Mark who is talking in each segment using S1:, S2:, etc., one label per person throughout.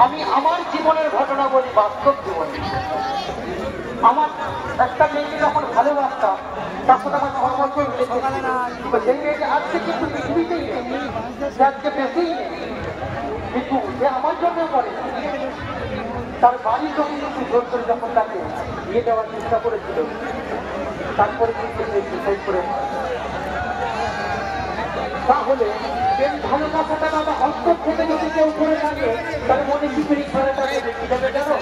S1: আমি আমার জীবনের ঘটনা বলি, বাস্তব জীবনে। আমার একটা মেয়েকে যখন ভালোবাসতাম, তখন আমার 6 বছর সেই মেয়েকে আজকে কিন্তু পৃথিবীতেই নেই, আজকে বেশিই নেই, কিন্তু সে আমার জন্য করে। তার বাড়ির লোক কিন্তু জোর করে যখন তাকে নিয়ে যাওয়ার চেষ্টা করেছিল, তারপরে কিন্তু সে সুসাইড করে। তাহলে এই ভালোবাসাটা আমার অন্তর থেকে যদি কেউ করে থাকে, তার মনে কি করে খেলাটা দেখি যাবে জানো?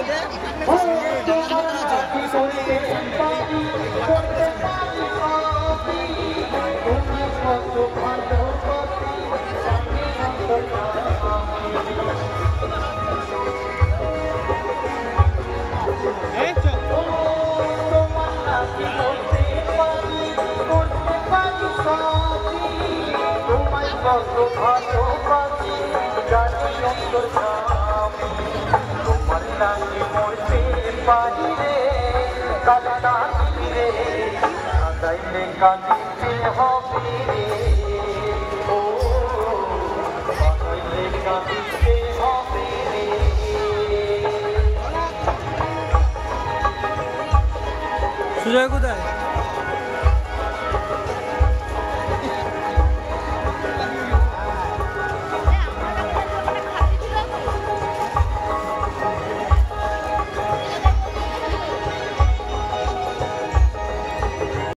S1: তোমার নাকি মরতে পারি রে, কাঁদা রে, কাঁদাইলে কাঁদিতে হবে রে, ও কাঁদাইলে কাঁদিতে হবে রে।
S2: সুজয় কোথায়?